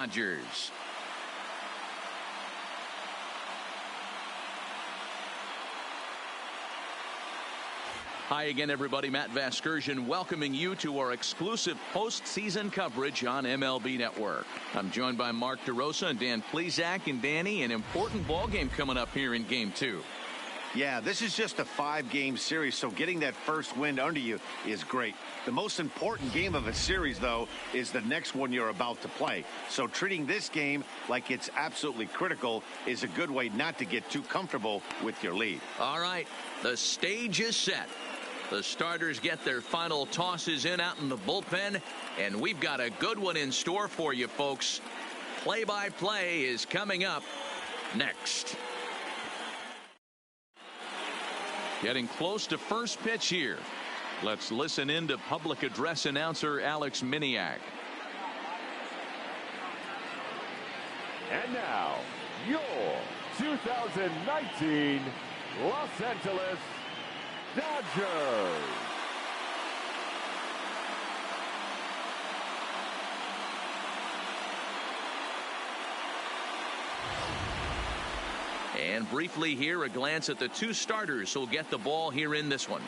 Dodgers. Hi again, everybody. Matt Vasgersian welcoming you to our exclusive postseason coverage on MLB Network. I'm joined by Mark DeRosa and Dan Plesac. And Danny, an important ball game coming up here in Game 2. Yeah, this is just a 5-game series, so getting that first win under you is great. The most important game of a series, though, is the next one you're about to play. So treating this game like it's absolutely critical is a good way not to get too comfortable with your lead. All right, the stage is set. The starters get their final tosses in out in the bullpen, and we've got a good one in store for you, folks. Play-by-play is coming up next. Getting close to first pitch here. Let's listen in to public address announcer Alex Miniak. And now, your 2019 Los Angeles Dodgers. And briefly here, a glance at the two starters who'll get the ball here in this one.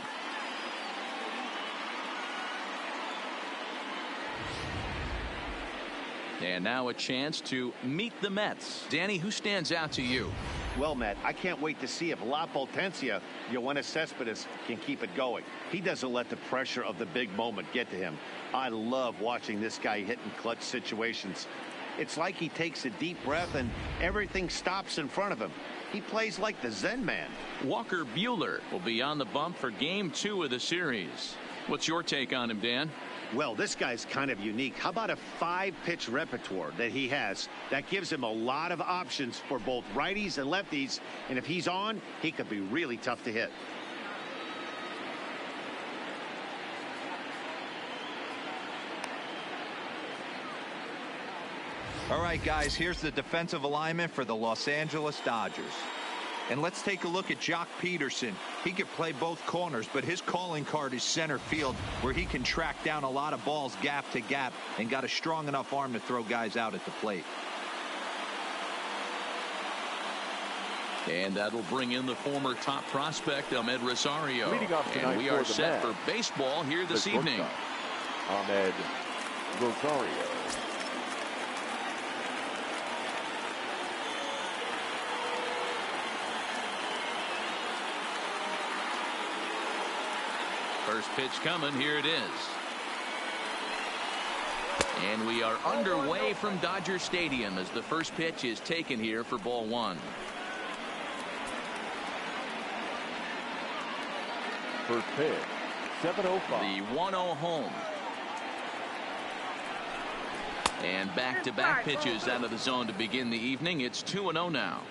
And now a chance to meet the Mets. Danny, who stands out to you? Well, Matt, I can't wait to see if La Potencia, Yoenis Cespedes, can keep it going. He doesn't let the pressure of the big moment get to him. I love watching this guy hit in clutch situations. It's like he takes a deep breath and everything stops in front of him. He plays like the Zen man. Walker Buehler will be on the bump for Game 2 of the series. What's your take on him, Dan? Well, this guy's kind of unique. How about a 5-pitch repertoire that he has? That gives him a lot of options for both righties and lefties. And if he's on, he could be really tough to hit. All right, guys, here's the defensive alignment for the Los Angeles Dodgers. And let's take a look at Joc Pederson. He could play both corners, but his calling card is center field, where he can track down a lot of balls gap to gap and got a strong enough arm to throw guys out at the plate. And that'll bring in the former top prospect, Ahmed Rosario. And we are set for baseball here this evening. Ahmed Rosario. First pitch coming. Here it is. And we are underway from Dodger Stadium as the first pitch is taken here for ball one. First pitch, 7:05. The 1-0 home. And back-to-back pitches out of the zone to begin the evening. It's 2-0 now.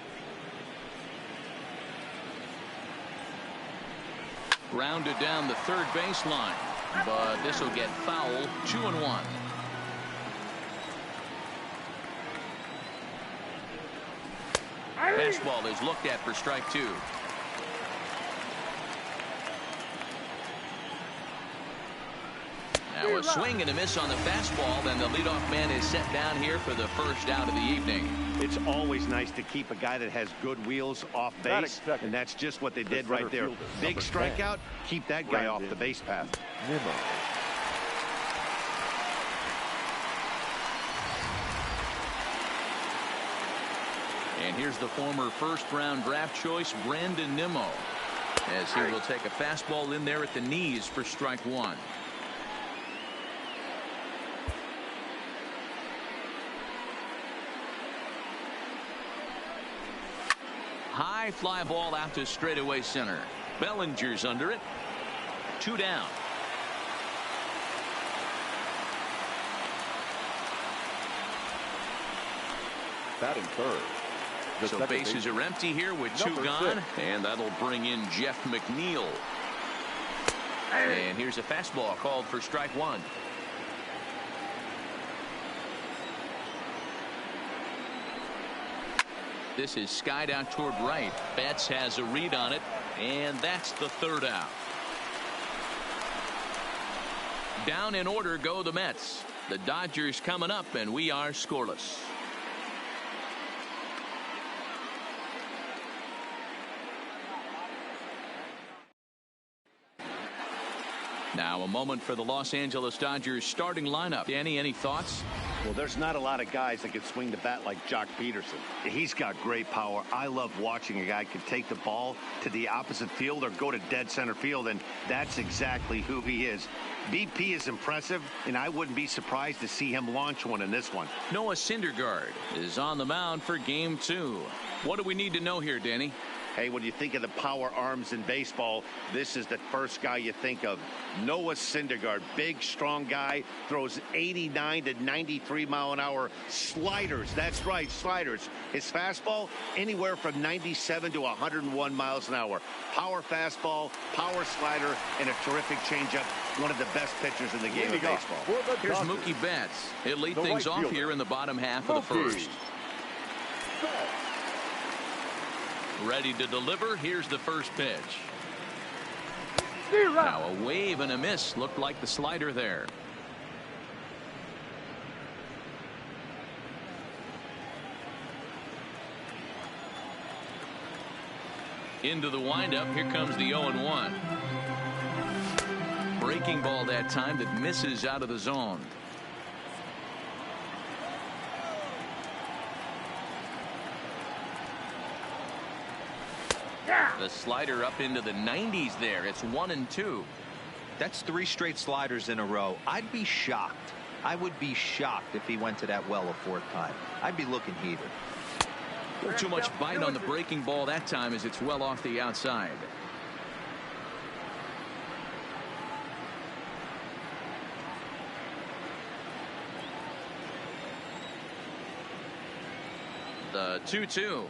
Grounded down the third baseline, but this will get foul. 2-1. Fastball is looked at for strike 2. Now a swing and a miss on the fastball, then the leadoff man is set down here for the first out of the evening. It's always nice to keep a guy that has good wheels off base, and that's just what they did right there. Big strikeout, keep that guy off the base path. Nimmo. And here's the former first-round draft choice, Brandon Nimmo, as he will take a fastball in there at the knees for strike 1. High fly ball out to straightaway center. Bellinger's under it. 2 down. Batting third. So bases are empty here with 2 gone. And that'll bring in Jeff McNeil. And here's a fastball called for strike 1. This is skied out toward right. Betts has a read on it, and that's the 3rd out. Down in order go the Mets. The Dodgers coming up, and we are scoreless. Now a moment for the Los Angeles Dodgers starting lineup. Danny, any thoughts? Well, there's not a lot of guys that can swing the bat like Jock Peterson. He's got great power. I love watching a guy can take the ball to the opposite field or go to dead center field, and that's exactly who he is. BP is impressive, and I wouldn't be surprised to see him launch one in this one. Noah Syndergaard is on the mound for Game 2. What do we need to know here, Danny? Hey, when you think of the power arms in baseball, this is the first guy you think of. Noah Syndergaard, big, strong guy, throws 89 to 93 mile an hour sliders. That's right, sliders. His fastball, anywhere from 97 to 101 miles an hour. Power fastball, power slider, and a terrific changeup. One of the best pitchers in the game of baseball. Here's Mookie Betts. He'll lead things off here in the bottom half of the first. Ready to deliver. Here's the first pitch. Now a wave and a miss. Looked like the slider there. Into the windup. Here comes the 0-1. Breaking ball that time that misses out of the zone. The slider up into the 90s there. It's 1-2. That's 3 straight sliders in a row. I'd be shocked. I would be shocked if he went to that well a 4th time. I'd be looking heated. Too much bite on the breaking ball that time as it's well off the outside. The 2-2.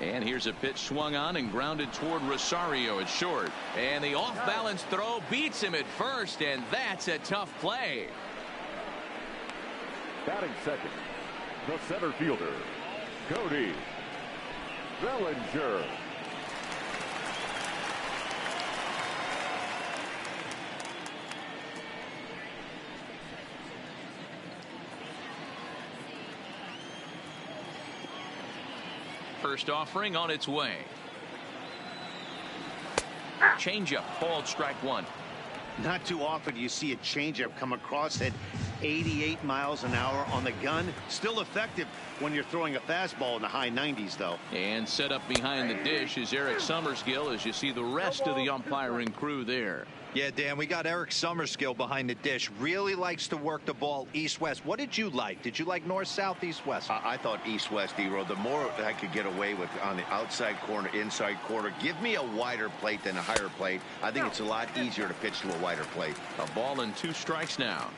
And here's a pitch swung on and grounded toward Rosario at short. And the off-balance throw beats him at first, and that's a tough play. Batting second, the center fielder, Cody Bellinger. First offering on its way. Changeup, called strike 1. Not too often you see a changeup come across at 88 miles an hour on the gun. Still effective when you're throwing a fastball in the high 90s, though. And set up behind the dish is Eric Summerskill as you see the rest of the umpiring crew there. Yeah, Dan, we got Eric Summerskill behind the dish. Really likes to work the ball east-west. What did you like? Did you like north, south, east-west? I thought east-west, D-Row. The more I could get away with on the outside corner, inside corner, give me a wider plate than a higher plate. I think it's a lot easier to pitch to a wider plate. A ball and 2 strikes now.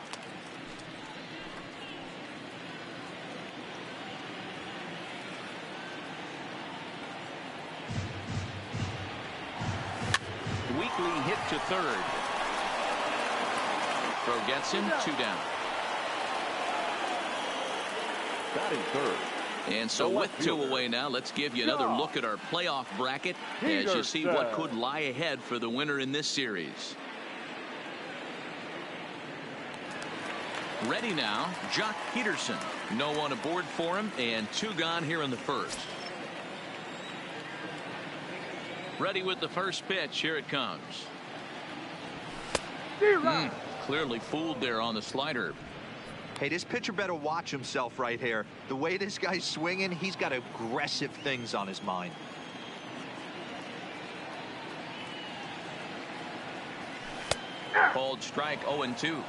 Weekly hit to third. Throw gets him, 2 down. Batting third. And so with 2 away now, let's give you another look at our playoff bracket as you see what could lie ahead for the winner in this series. Ready now, Jock Peterson. No one aboard for him, and 2 gone here in the first. Ready with the first pitch. Here it comes. Clearly fooled there on the slider. Hey, this pitcher better watch himself right here. The way this guy's swinging, he's got aggressive things on his mind. Called strike 0-2.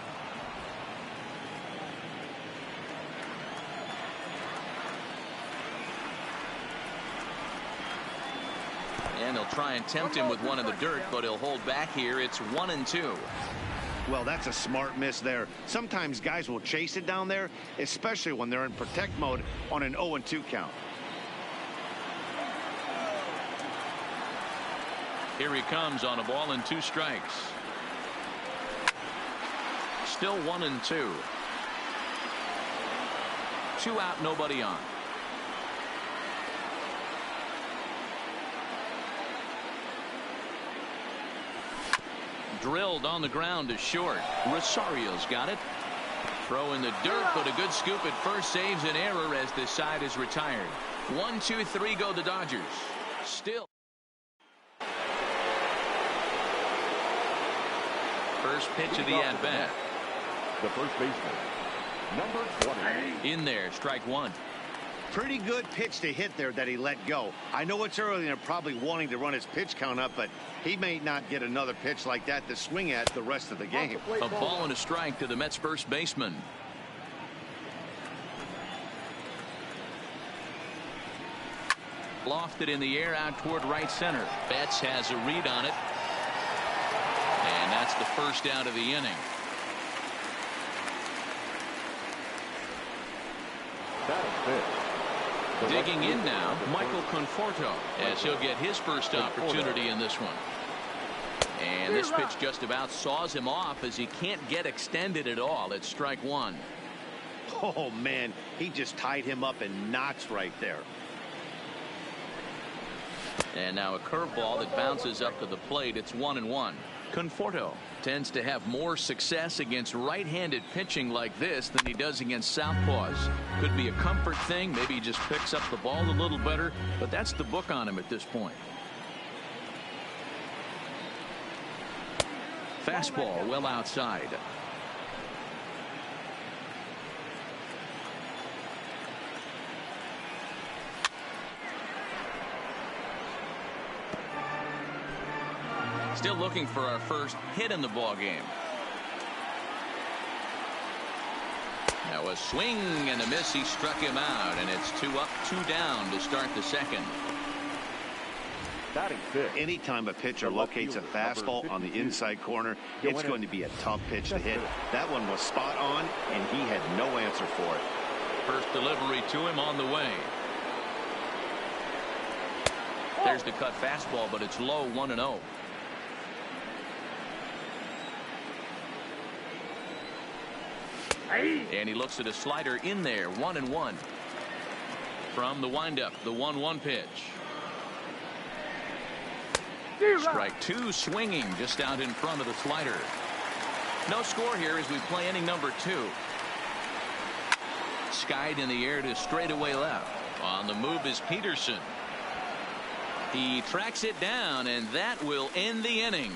And they'll try and tempt him with one in the dirt, but he'll hold back here. It's 1-2. Well, that's a smart miss there. Sometimes guys will chase it down there, especially when they're in protect mode on an 0-2 count. Here he comes on a ball and 2 strikes. Still 1-2. 2 out, nobody on. Drilled on the ground to short. Rosario's got it. Throw in the dirt, but a good scoop at first saves an error as this side is retired. 1, 2, 3 go the Dodgers. Still. First pitch of the at-bat. The first baseman, number 20. In there, strike one. Pretty good pitch to hit there that he let go. I know it's early and they're probably wanting to run his pitch count up, but he may not get another pitch like that to swing at the rest of the game. A ball and a strike to the Mets first baseman. Lofted in the air out toward right center. Betts has a read on it. And that's the first out of the inning. Digging in now, Michael Conforto, as he'll get his first opportunity in this one. And this pitch just about saws him off as he can't get extended at all. It's strike one. Oh, man, he just tied him up in knots right there. And now a curveball that bounces up to the plate. It's 1-1. Conforto tends to have more success against right-handed pitching like this than he does against southpaws. Could be a comfort thing. Maybe he just picks up the ball a little better, but that's the book on him at this point. Fastball well outside. Still looking for our first hit in the ball game. Now a swing and a miss. He struck him out, and it's 2 up, 2 down to start the second. Anytime a pitcher locates a fastball on the inside corner, it's going to be a tough pitch to hit. That one was spot on, and he had no answer for it. First delivery to him on the way. There's the cut fastball, but it's low, 1-0. And he looks at a slider in there, 1-1. From the windup, the 1-1 pitch. Strike two, swinging just out in front of the slider. No score here as we play inning number 2. Skied in the air to straightaway left. On the move is Peterson. He tracks it down, and that will end the inning.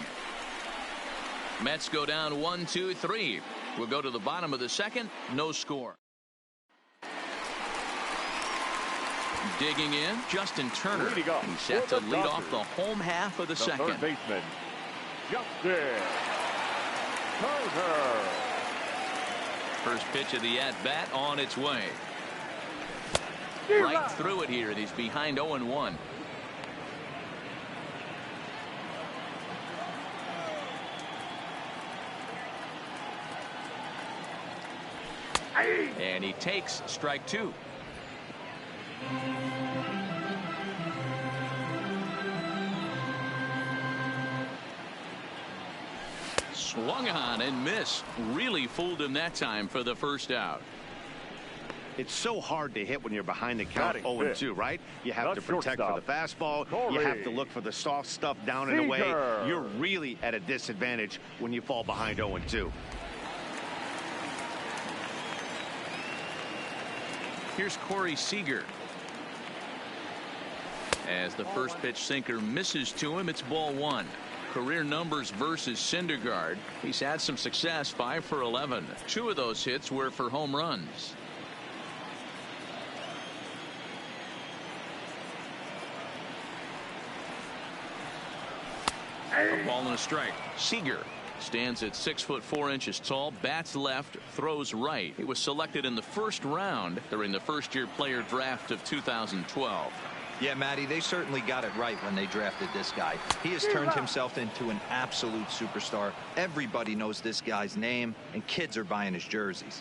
Mets go down 1-2-3. We'll go to the bottom of the second. No score. Digging in, Justin Turner. He's set to lead off the home half of the second. Third baseman, Justin Turner. First pitch of the at-bat on its way. Right through it here, and he's behind 0-1. And he takes strike 2. Swung on and missed. Really fooled him that time for the first out. It's so hard to hit when you're behind the count 0-2, right? You have to protect for the fastball. You have to look for the soft stuff down and away. You're really at a disadvantage when you fall behind 0-2. Here's Corey Seager. As the first pitch sinker misses to him, it's ball 1. Career numbers versus Syndergaard. He's had some success, 5 for 11. 2 of those hits were for home runs. A ball and a strike. Seager stands at 6'4" tall, bats left, throws right. He was selected in the first round during the first-year player draft of 2012. Yeah, Matty, they certainly got it right when they drafted this guy. He has turned himself into an absolute superstar. Everybody knows this guy's name, and kids are buying his jerseys.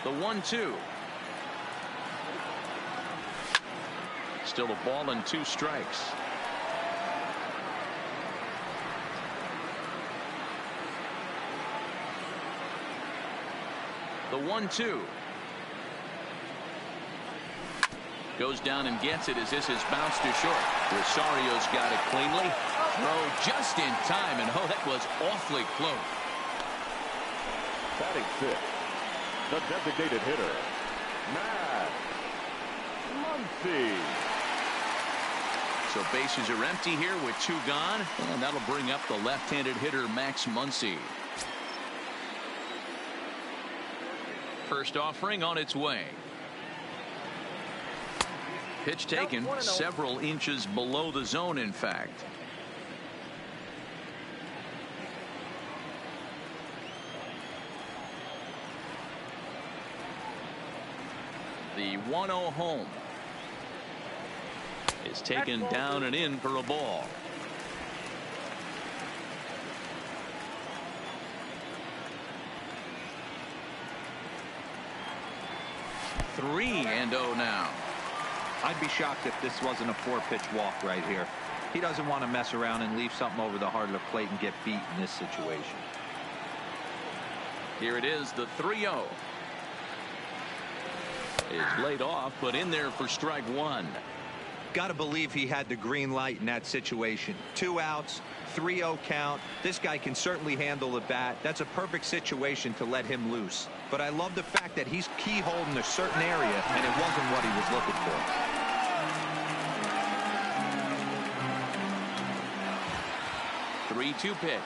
The 1-2. Still a ball and 2 strikes. The 1-2. Goes down and gets it as this is bounced to short. Rosario's got it cleanly. Throw just in time, and oh, that was awfully close. Batting 6, the designated hitter, Matt Muncy. So bases are empty here with 2 gone, and that'll bring up the left-handed hitter Max Muncy. First offering on its way. Pitch taken several inches below the zone, in fact. The 1-0 home is taken down and in for a ball. Three and 0 now. I'd be shocked if this wasn't a 4-pitch walk right here. He doesn't want to mess around and leave something over the heart of the plate and get beat in this situation. Here it is, the 3-0. Is laid off, but in there for strike 1. Got to believe he had the green light in that situation. 2 outs, 3-0 count. This guy can certainly handle the bat. That's a perfect situation to let him loose. But I love the fact that he's keyholding a certain area, and it wasn't what he was looking for. 3-2 pitch.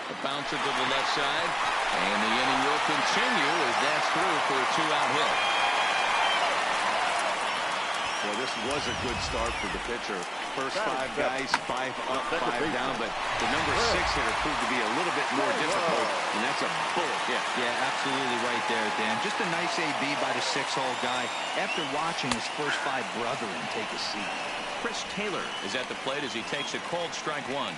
A bouncer to the left side, and the inning will continue as that's through for a 2-out hit. Well, this was a good start for the pitcher. First 5 guys, 5 up, 5 down, but the number 6 hitter proved to be a little bit more difficult, and that's a bullet hit. Yeah, absolutely right there, Dan. Just a nice AB by the 6-hole guy after watching his first 5 brethren take a seat. Chris Taylor is at the plate as he takes a called strike 1.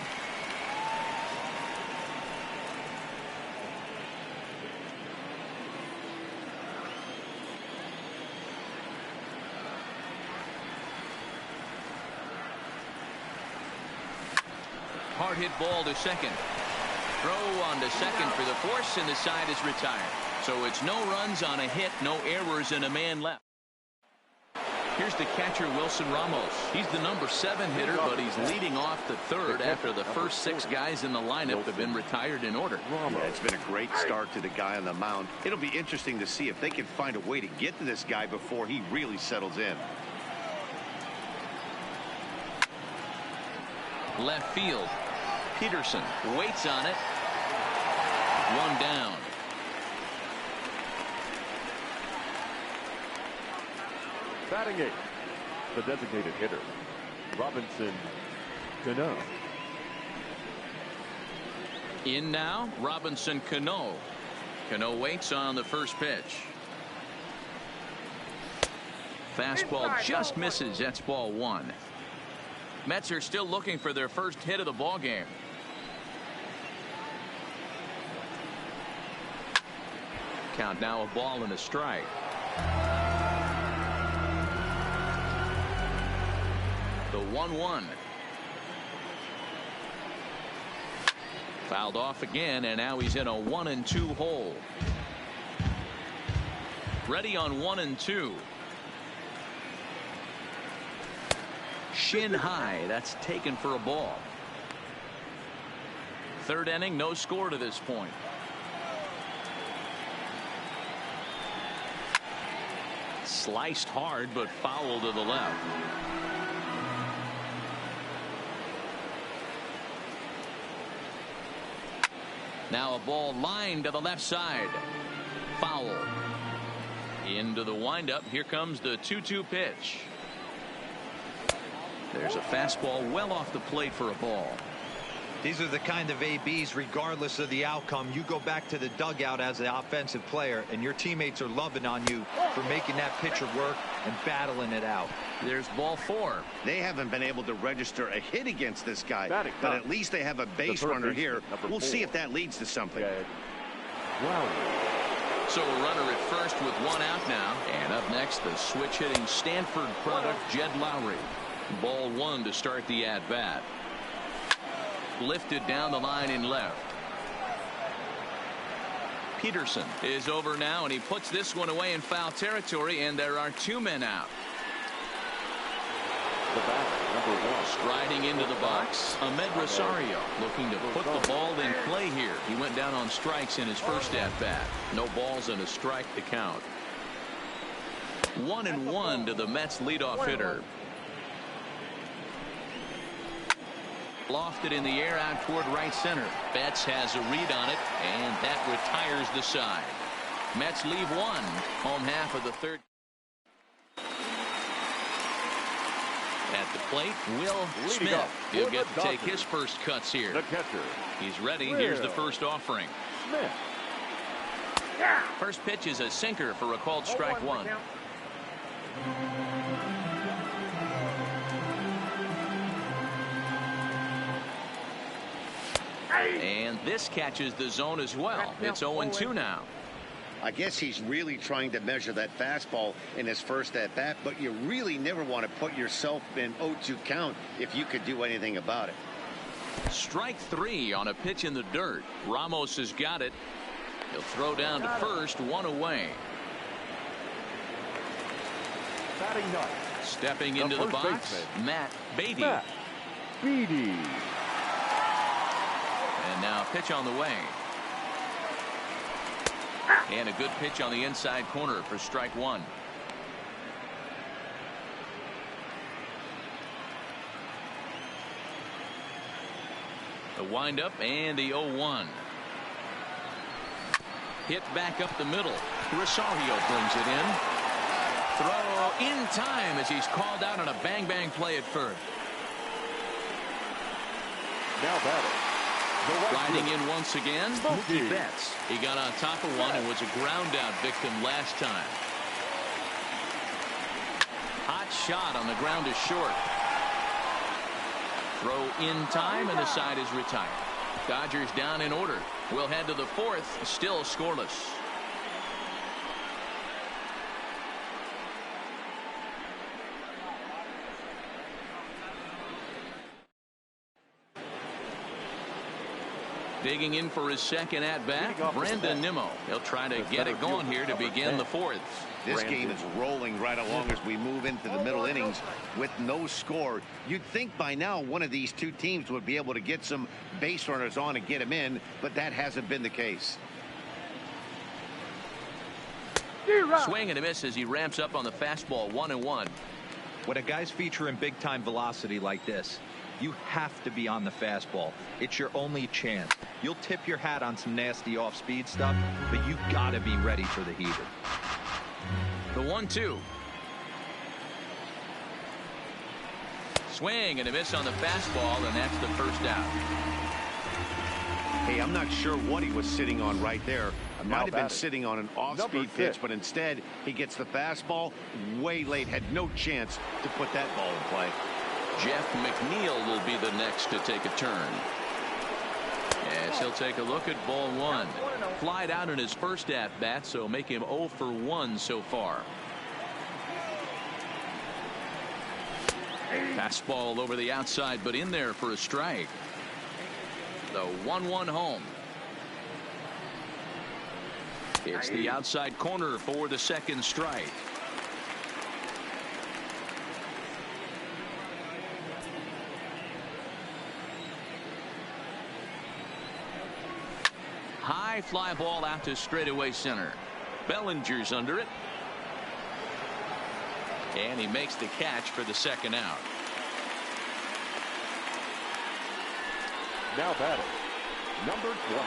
Hard hit ball to second. Throw on to second for the force, and the side is retired. So it's no runs on a hit, no errors, and a man left. Here's the catcher, Wilson Ramos. He's the number 7 hitter, but he's leading off the 3rd after the first 6 guys in the lineup have been retired in order. Yeah, it's been a great start to the guy on the mound. It'll be interesting to see if they can find a way to get to this guy before he really settles in. Left field. Peterson waits on it. 1 down. Batting 8th, the designated hitter, Robinson Cano. In now, Robinson Cano. Cano waits on the first pitch. Fastball just misses. That's ball 1. Mets are still looking for their first hit of the ball game. Count now, a ball and a strike. The 1-1. Fouled off again, and now he's in a 1-2 hole. Ready on 1-2. Shin high. That's taken for a ball. 3rd inning, no score to this point. Sliced hard, but foul to the left. Now a ball lined to the left side. Foul. Into the windup. Here comes the 2-2 pitch. There's a fastball well off the plate for a ball. These are the kind of ABs, regardless of the outcome, you go back to the dugout as an offensive player, and your teammates are loving on you for making that pitcher work and battling it out. There's ball 4. They haven't been able to register a hit against this guy, but at least they have a base runner here. We'll see if that leads to something. Wow. So a runner at first with 1 out now. And up next, the switch-hitting Stanford product, Jed Lowry. Ball 1 to start the at-bat. Lifted down the line in left. Peterson is over now, and he puts this one away in foul territory, and there are 2 men out. The batter, number 1. Striding into the box, Ahmed Rosario, looking to put the ball in play here. He went down on strikes in his first at-bat. No balls and a strike to count. 1-1 to the Mets leadoff hitter. Lofted in the air out toward right center. Betts has a read on it, and that retires the side. Mets leave one. Home half of the third. At the plate, Will Smith. He'll get to take his first cuts here. The catcher. He's ready. Here's the first offering. Smith. First pitch is a sinker for a called strike one. And this catches the zone as well. It's 0-2 now. I guess he's really trying to measure that fastball in his first at bat, but you really never want to put yourself in 0-2 count if you could do anything about it. Strike three on a pitch in the dirt. Ramos has got it. He'll throw down to first, one away. Batting ninth. Stepping into the box, Matt Beaty. Matt Beaty. And now pitch on the way. And a good pitch on the inside corner for strike one. The windup and the 0-1. Hit back up the middle. Rosario brings it in. Throw in time as he's called out on a bang-bang play at first. Now batting. Riding in once again, Mookie Betts. He got on top of one and was a ground-out victim last time. Hot shot on the ground is short. Throw in time, and the side is retired. Dodgers down in order. We'll head to the fourth, still scoreless. Digging in for his second at-bat, Brandon Nimmo. He'll try to get it going here to begin the fourth. This game is rolling right along as we move into the middle innings with no score. You'd think by now one of these two teams would be able to get some base runners on and get them in, but that hasn't been the case. Swing and a miss as he ramps up on the fastball, 1-1. When a guy's featuring big-time velocity like this, you have to be on the fastball. It's your only chance. You'll tip your hat on some nasty off-speed stuff, but you gotta be ready for the heater. The 1-2. Swing and a miss on the fastball, and that's the first out. Hey, I'm not sure what he was sitting on right there. Might have been sitting on an off-speed pitch, but instead he gets the fastball way late. Had no chance to put that ball in play. Jeff McNeil will be the next to take a turn. As he'll take a look at ball one. Flied out in his first at-bat, so make him 0 for 1 so far. Fastball over the outside, but in there for a strike. The 1-1 home. It's the outside corner for the second strike. High fly ball out to straightaway center. Bellinger's under it. And he makes the catch for the second out. Now batting, number 20.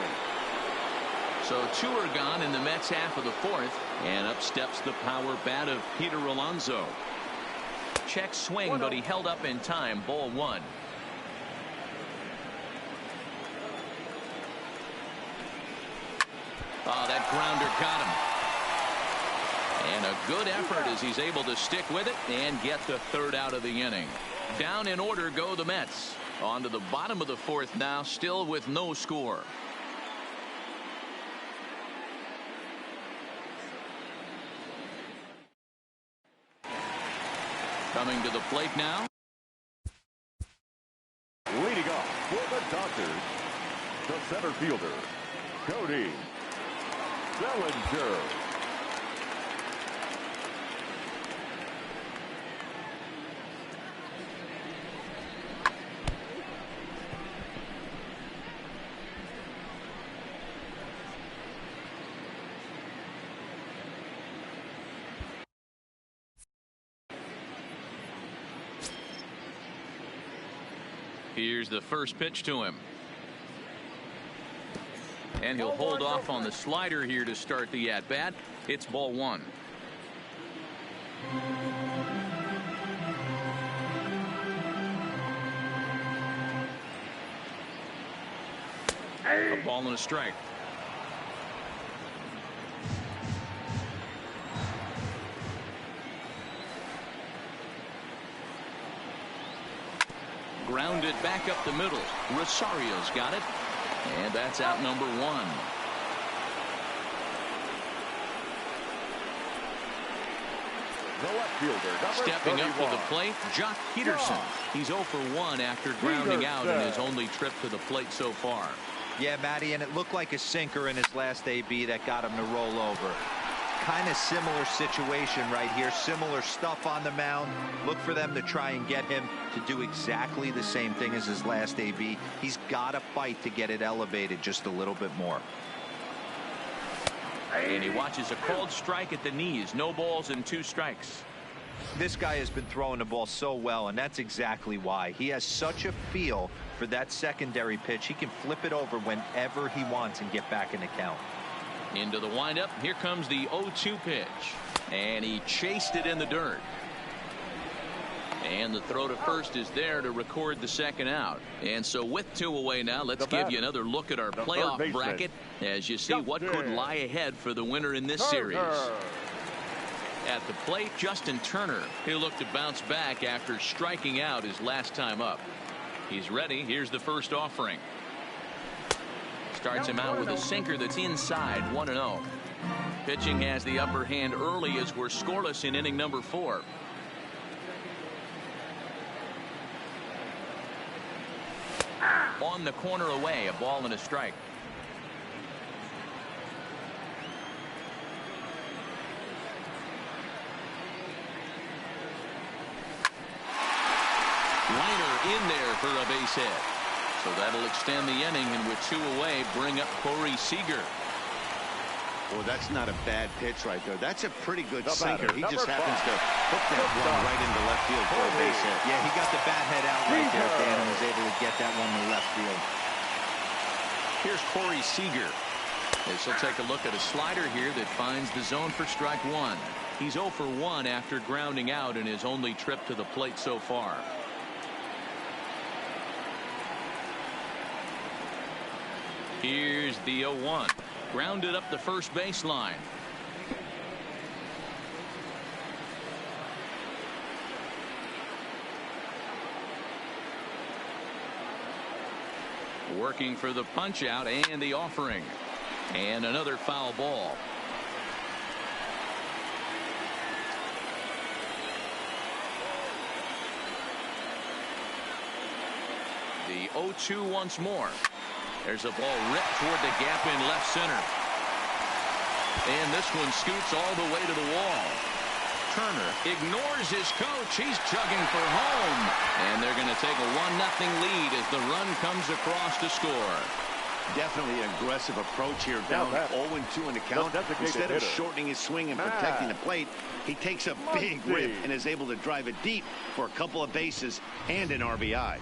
So two are gone in the Mets half of the fourth. And up steps the power bat of Peter Alonso. Check swing, but he held up in time. Ball one. Oh, that grounder got him. And a good effort as he's able to stick with it and get the third out of the inning. Down in order go the Mets. On to the bottom of the fourth now, still with no score. Coming to the plate now. Leading off for the Dodgers, the center fielder, Cody Bellinger. Here's the first pitch to him. And he'll hold off on the slider here to start the at-bat. It's ball one. A ball and a strike. Grounded back up the middle. Rosario's got it. And that's out number one. The left fielder, number Stepping 31. up to the plate, Jock Peterson. He's 0 for 1 after grounding out in his only trip to the plate so far. Yeah, Matty, and it looked like a sinker in his last AB that got him to roll over. Kind of similar situation right here. Similar stuff on the mound. Look for them to try and get him to do exactly the same thing as his last AB. He's got to fight to get it elevated just a little bit more. And he watches a called strike at the knees. No balls and 2 strikes. This guy has been throwing the ball so well, and that's exactly why. He has such a feel for that secondary pitch. He can flip it over whenever he wants and get back in the count. Into the windup. Here comes the 0-2 pitch. And he chased it in the dirt. And the throw to first is there to record the second out. And so with 2 away now, let's give you another look at our playoff bracket as you see what could lie ahead for the winner in this series. At the plate, Justin Turner. He'll look to bounce back after striking out his last time up. He's ready. Here's the first offering. Starts him out with a sinker that's inside, 1-0. Pitching has the upper hand early as we're scoreless in inning number 4. On the corner away, a ball and a strike. Liner in there for a base hit. So that'll extend the inning, and with 2 away, bring up Corey Seager. Well, that's not a bad pitch right there. That's a pretty good The sinker. batter, He just number happens 5. to hook that one right into left field for a base hit. Yeah, he got the bat head out right there, Dan, and was able to get that one to left field. Here's Corey Seager. As he'll take a look at a slider here that finds the zone for strike 1. He's 0 for 1 after grounding out in his only trip to the plate so far. Here's the 0-1. Grounded up the first baseline. Working for the punch out and the offering. And another foul ball. The 0-2 once more. There's a ball ripped toward the gap in left center. And this one scoots all the way to the wall. Turner ignores his coach. He's chugging for home. And they're going to take a 1-0 lead as the run comes across to score. Definitely an aggressive approach here, down 0-2 in the count. Instead of shortening his swing and protecting the plate, he takes a big rip and is able to drive it deep for a couple of bases and an RBI.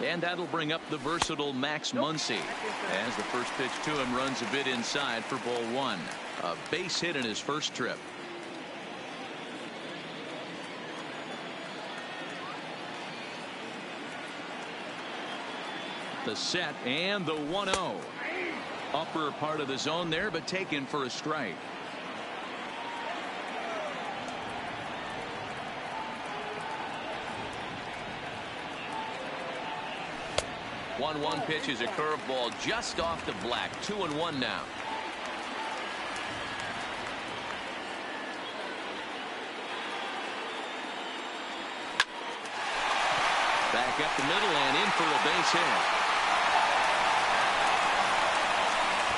And that'll bring up the versatile Max Muncy as the first pitch to him runs a bit inside for ball 1. A base hit in his first trip. The set and the 1-0. Upper part of the zone there, but taken for a strike. One pitch is a curveball just off the black. 2-1 now. Back up the middle and in for a base hit.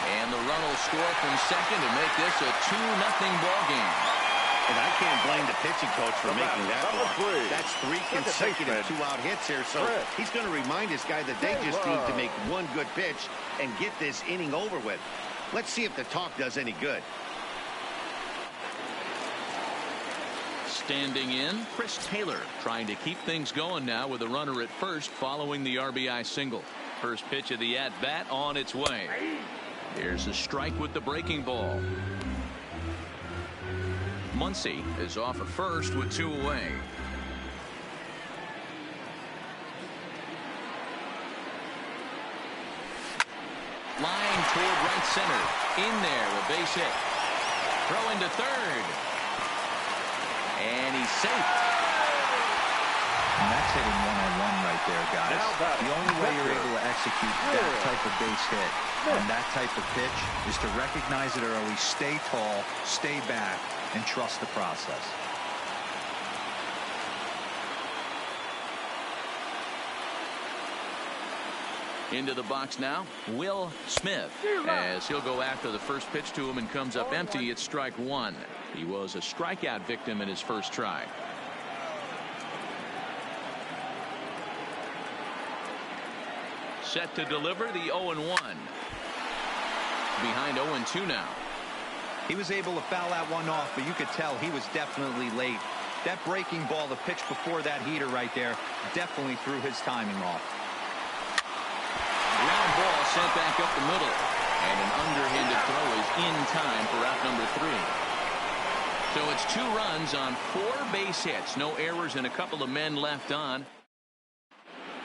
And the run will score from second to make this a 2-0 ball game. And I can't blame the pitching coach for making that walk. 3. That's 3 consecutive 2-out hits here, so he's going to remind his guy that they just need to make one good pitch and get this inning over with. Let's see if the talk does any good. Standing in, Chris Taylor trying to keep things going now with a runner at first following the RBI single. First pitch of the at-bat on its way. Here's a strike with the breaking ball. Muncy is off at first with 2 away. Line toward right center. In there, a base hit. Throw into third. And he's safe. And that's hitting one-on-one right there, guys. The only way you're able to execute that type of base hit on that type of pitch is to recognize it early, stay tall, stay back, and trust the process. Into the box now, Will Smith, as he'll go after the first pitch to him and comes up empty. It's strike 1. He was a strikeout victim in his first try. Set to deliver the 0-1. Behind 0-2 now. He was able to foul that one off, but you could tell he was definitely late. That breaking ball, the pitch before that heater right there, definitely threw his timing off. Ground ball sent back up the middle. And an underhanded throw is in time for out number 3. So it's 2 runs on 4 base hits. No errors and a couple of men left on.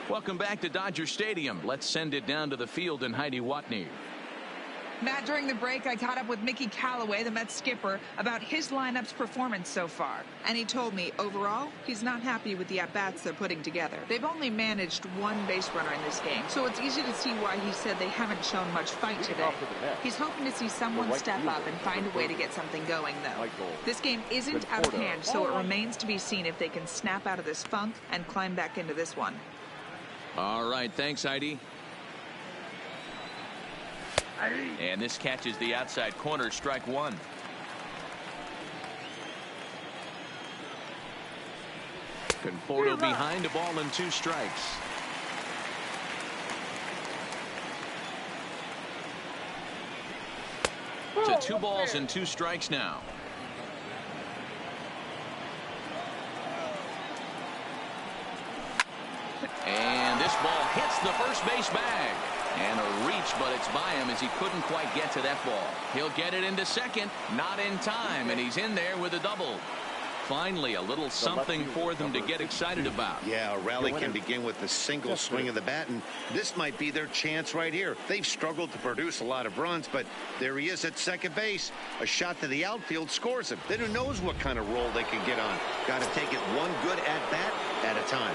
Welcome back to Dodger Stadium. Let's send it down to the field and Heidi Watney. Matt, during the break, I caught up with Mickey Callaway, the Mets skipper, about his lineup's performance so far. And he told me, overall, he's not happy with the at-bats they're putting together. They've only managed 1 base runner in this game, so it's easy to see why he said they haven't shown much fight today. He's hoping to see someone step up and find a way to get something going, though. This game isn't out of hand, so it remains to be seen if they can snap out of this funk and climb back into this one. All right, thanks, Heidi. And this catches the outside corner, strike 1. Conforto behind, a ball and 2 strikes. To 2 balls and 2 strikes now. And this ball hits the first base bag. And a reach, but it's by him as he couldn't quite get to that ball. He'll get it into second, not in time, and he's in there with a double. Finally, a little something for them to get excited about. Yeah, a rally can begin with a single swing of the bat, and this might be their chance right here. They've struggled to produce a lot of runs, but there he is at second base. A shot to the outfield scores him. Then who knows what kind of roll they can get on. Got to take it one good at-bat at a time.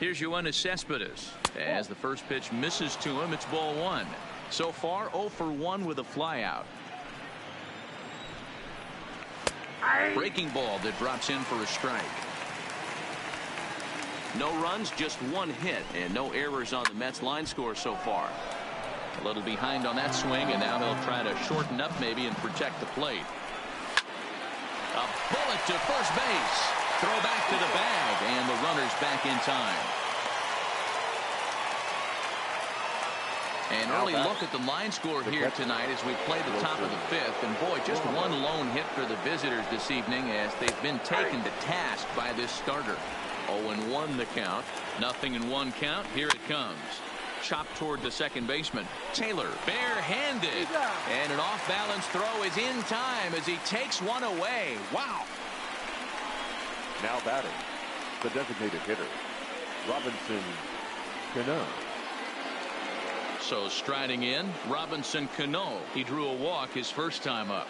Here's Yoenis Cespedes. As the first pitch misses to him, it's ball 1. So far, 0 for 1 with a flyout. Breaking ball that drops in for a strike. No runs, just 1 hit, and no errors on the Mets line score so far. A little behind on that swing, and now he'll try to shorten up maybe and protect the plate. A bullet to first base. Throw back to the bag, and the runner's back in time. An early look at the line score here tonight as we play the top of the 5th. And boy, just 1 lone hit for the visitors this evening as they've been taken to task by this starter. 0-1 the count. Nothing in 1 count. Here it comes. Chopped toward the second baseman. Taylor barehanded. And an off-balance throw is in time as he takes one away. Wow. Now batting, the designated hitter, Robinson Cano. So striding in, Robinson Cano. He drew a walk his first time up.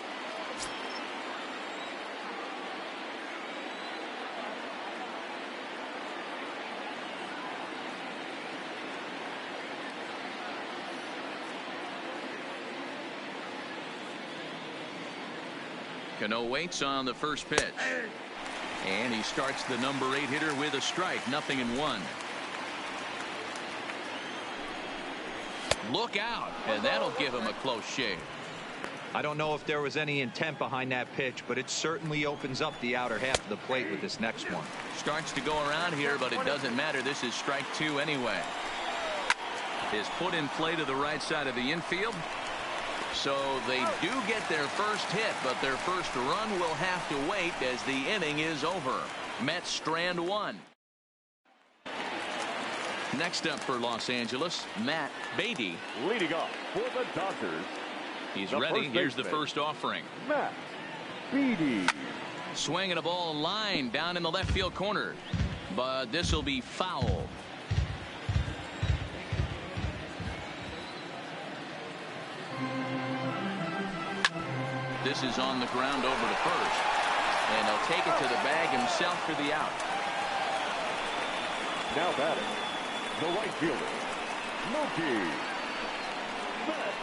Cano waits on the first pitch. And he starts the number 8 hitter with a strike. 0-1. Look out, and that'll give him a close shave. I don't know if there was any intent behind that pitch, but it certainly opens up the outer half of the plate with this next one. Starts to go around here, but it doesn't matter. This is strike 2 anyway. Is put in play to the right side of the infield. So they do get their first hit, but their first run will have to wait as the inning is over. Mets strand 1. Next up for Los Angeles, Matt Beatty. Leading off for the Dodgers. He's ready. Here's the first offering. Matt Beatty. Swinging a ball line down in the left field corner. But this will be foul. This is on the ground over to first. And he'll take it to the bag himself for the out. Now batting, the right fielder, Mookie Betts.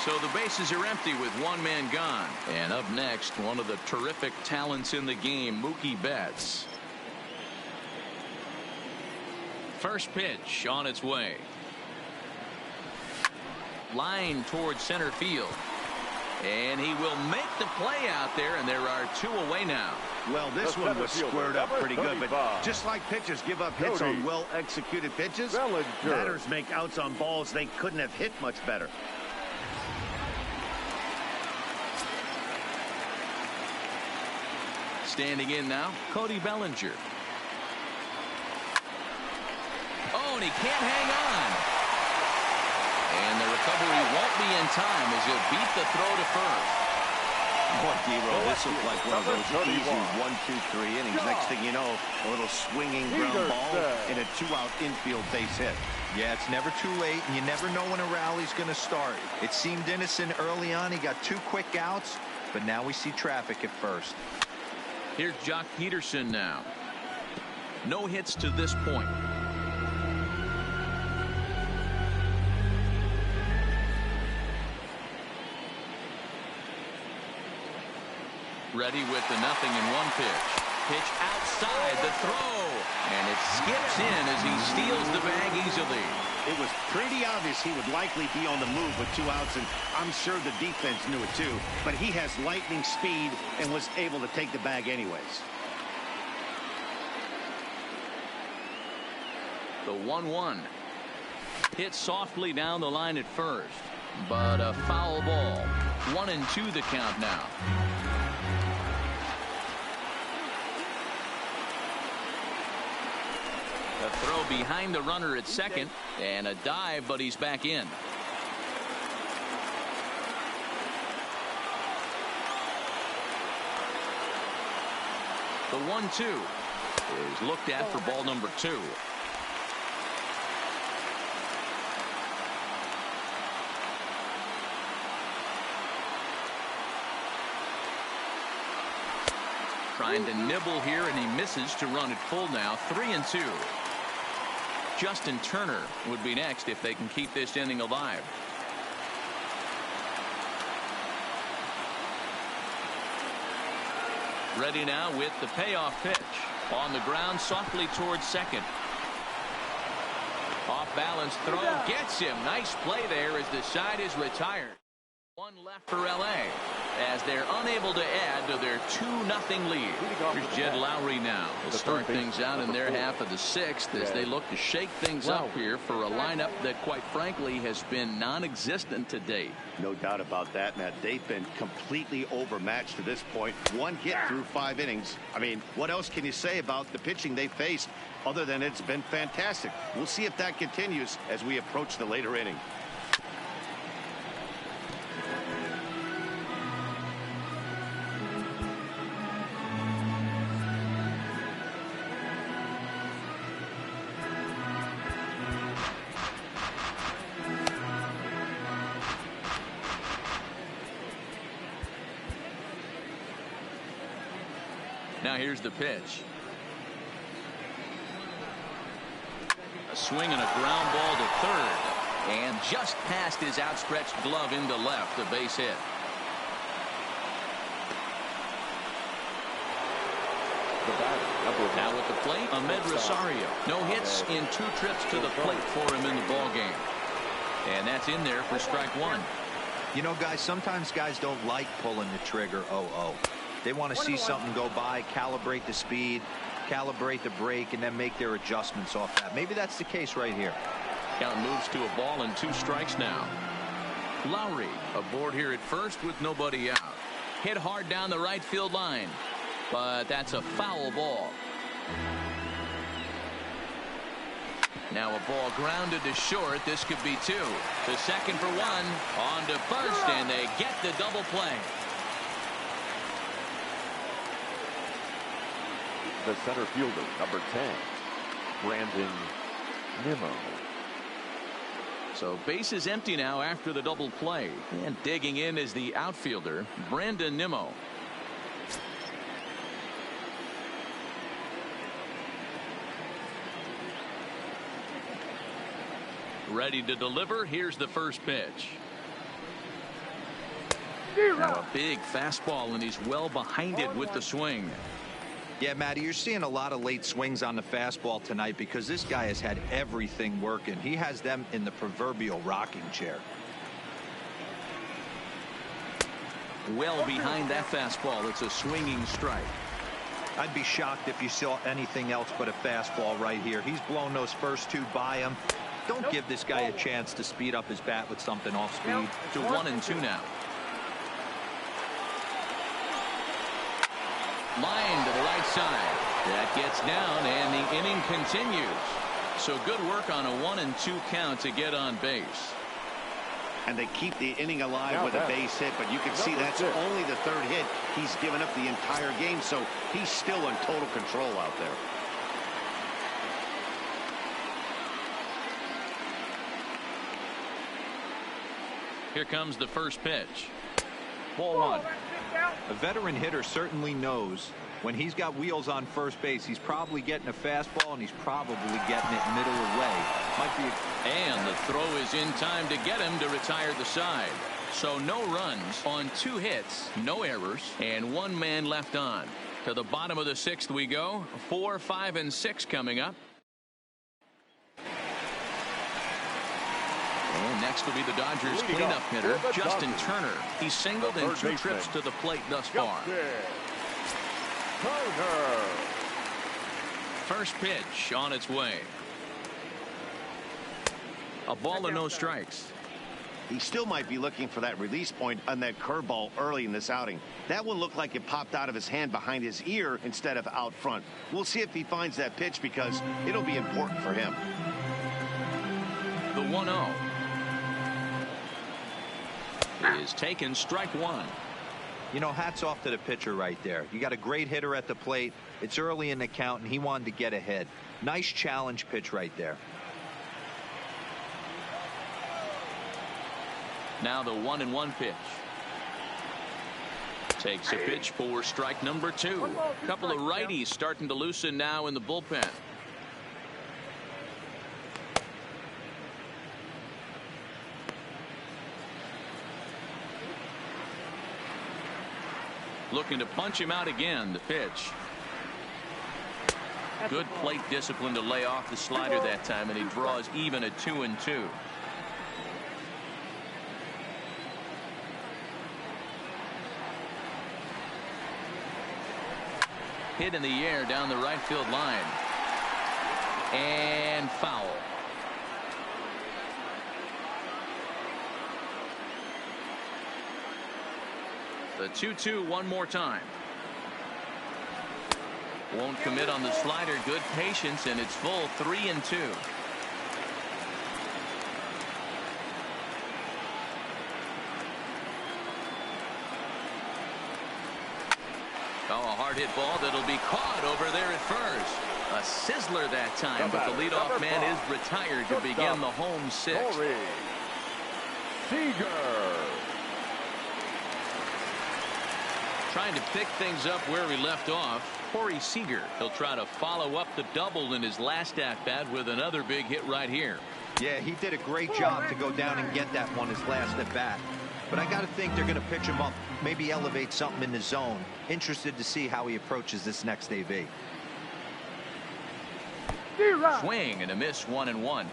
So the bases are empty with one man gone. And up next, one of the terrific talents in the game, Mookie Betts. First pitch on its way. Line towards center field. And he will make the play out there, and there are 2 away now. Well, this one was squared up pretty good, but just like pitchers give up hits on well-executed pitches, batters make outs on balls they couldn't have hit much better. Standing in now, Cody Bellinger. Oh, and he can't hang on. And the recovery won't be in time as he'll beat the throw to first. Boy, D-Roll, this looked like one of those easy 1-2-3 innings. Next thing you know, a little swinging ground ball and a 2-out infield base hit. Yeah, it's never too late, and you never know when a rally's going to start. It seemed innocent early on. He got 2 quick outs, but now we see traffic at first. Here's Jock Peterson now. No hits to this point. Ready with the 0-1 pitch. Pitch outside the throw. And it skips in as he steals the bag easily. It was pretty obvious he would likely be on the move with 2 outs, and I'm sure the defense knew it too. But he has lightning speed and was able to take the bag anyways. The 1-1. Hit softly down the line at first. But a foul ball. 1-2 the count now. A throw behind the runner at second, and a dive, but he's back in. The 1-2 is looked at for ball number 2. Trying to nibble here, and he misses to run it full now. 3-2. Justin Turner would be next if they can keep this inning alive. Ready now with the payoff pitch. On the ground softly towards second. Off balance throw gets him. Nice play there as the side is retired. 1 left for LA as they're unable to add to their 2-0 lead. Here's Jed Lowry now. They'll start things out in their half of the 6th as they look to shake things up here for a lineup that, quite frankly, has been non-existent to date. No doubt about that, Matt. They've been completely overmatched to this point. 1 hit through 5 innings. I mean, what else can you say about the pitching they faced other than it's been fantastic? We'll see if that continues as we approach the later inning. Now here's the pitch. A swing and a ground ball to third. And just past his outstretched glove into left, the base hit. the batter, number 1. Now at the plate, Ahmed Rosario. No hits in 2 trips to the plate for him in the ball game. And that's in there for strike 1. You know, guys, sometimes guys don't like pulling the trigger 0-0. They want to see something go by, calibrate the speed, calibrate the break, and then make their adjustments off that. Maybe that's the case right here. Count moves to a ball and 2 strikes now. Lowry aboard here at first with nobody out. Hit hard down the right field line, but that's a foul ball. Now a ball grounded to short. This could be 2. To second for 1. On to first, and they get the double play. The center fielder, number 10, Brandon Nimmo. So base is empty now after the double play. And digging in is the outfielder, Brandon Nimmo. Ready to deliver. Here's the first pitch. Now a big fastball, and he's well behind it with the swing. Yeah, Matty, you're seeing a lot of late swings on the fastball tonight because this guy has had everything working. He has them in the proverbial rocking chair. Well behind that fastball. It's a swinging strike. I'd be shocked if you saw anything else but a fastball right here. He's blown those first 2 by him. Don't give this guy a chance to speed up his bat with something off speed. To 1-2 now. Line to the right side. That gets down, and the inning continues. So good work on a 1-2 count to get on base. And they keep the inning alive with a base hit, but you can see that's only the 3rd hit he's given up the entire game, so he's still in total control out there. Here comes the first pitch. Ball 1. A veteran hitter certainly knows when he's got wheels on first base, he's probably getting a fastball, and he's probably getting it middle away. Might be. And the throw is in time to get him to retire the side. So no runs on 2 hits, no errors, and 1 man left on. To the bottom of the 6th we go. 4, 5, and 6 coming up. And next will be the Dodgers cleanup hitter, Justin Turner. He's singled in 2 trips to the plate thus far. First pitch on its way. A ball and no strikes. He still might be looking for that release point on that curveball early in this outing. That one looked like it popped out of his hand behind his ear instead of out front. We'll see if he finds that pitch because it'll be important for him. The 1-0 is taken, strike 1. You know, hats off to the pitcher right there. You got a great hitter at the plate. It's early in the count, and he wanted to get ahead. Nice challenge pitch right there. Now the 1-1 pitch. Takes a pitch for strike number 2. A couple of righties starting to loosen now in the bullpen. Looking to punch him out again. The pitch. Good plate discipline to lay off the slider that time, and he draws even at 2-2. Hit in the air down the right field line. And foul. The 2-2 one more time. Won't commit on the slider. Good patience, and it's full 3-2. Oh, a hard hit ball that'll be caught over there at first. A sizzler that time, but the leadoff man is retired to begin the home 6th. Corey Seager. Trying to pick things up where we left off. Corey Seager. He'll try to follow up the double in his last at-bat with another big hit right here. Yeah, he did a great job to go down and get that one his last at-bat. but I got to think they're going to pitch him up, maybe elevate something in the zone. Interested to see how he approaches this next AB. Swing and a miss, 1-1.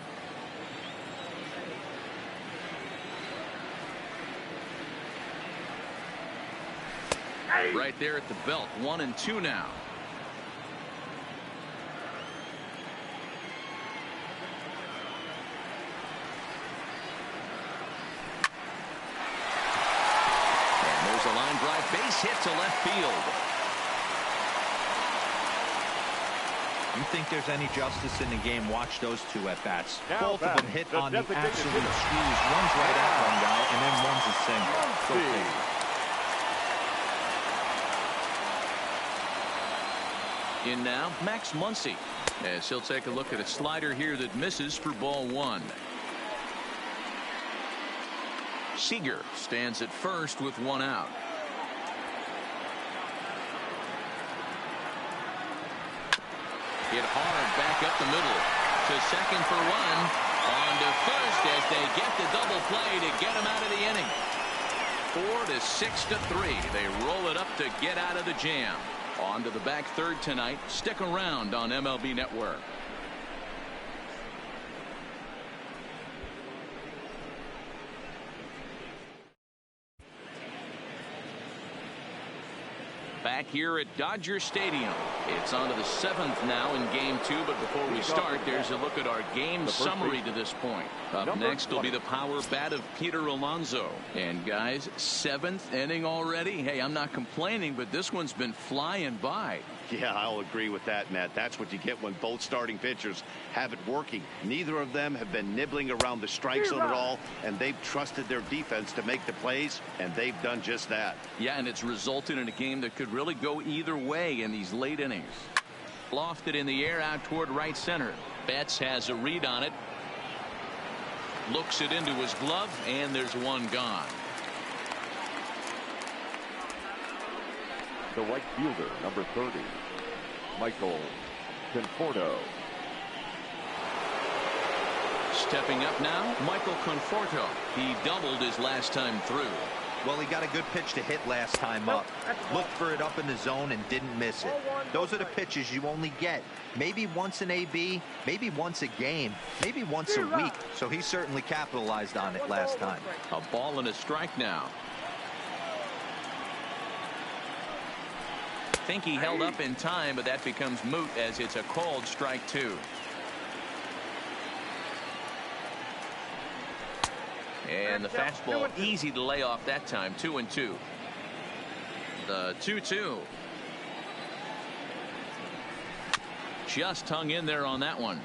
Right there at the belt, 1-2 now. And there's a line drive, base hit to left field. You think there's any justice in the game? Watch those two at bats. Now Both of them hit on the designated absolute hitter. squeeze. One's right at one guy, and then one's a single. So big. In now, Max Muncy, as he'll take a look at a slider here that misses for ball 1. Seager stands at first with 1 out. Hit hard back up the middle to second for 1. On to first as they get the double play to get him out of the inning. 4-6-3. They roll it up to get out of the jam. On to the back third tonight. Stick around on MLB Network. Back here at Dodger Stadium. It's on to the 7th now in game 2, but before we start, there's a look at our game summary to this point. Up next will be the power bat of Peter Alonso. And guys, 7th inning already. Hey, I'm not complaining, but this one's been flying by. Yeah, I'll agree with that, Matt. That's what you get when both starting pitchers have it working. Neither of them have been nibbling around the strike zone at all, and they've trusted their defense to make the plays, and they've done just that. Yeah, and it's resulted in a game that could really go either way in these late innings. Lofted in the air out toward right center. Betts has a read on it. Looks it into his glove, and there's one gone. The right fielder, number 30, Michael Conforto. Stepping up now, Michael Conforto. He doubled his last time through. Well, he got a good pitch to hit last time up. Looked for it up in the zone and didn't miss it. Those are the pitches you only get maybe once an AB, maybe once a game, maybe once a week. So he certainly capitalized on it last time. A ball and a strike now. I think he held up in time, but that becomes moot as it's a called strike 2. And the fastball easy to lay off that time. 2-2. The 2-2. Just hung in there on that one.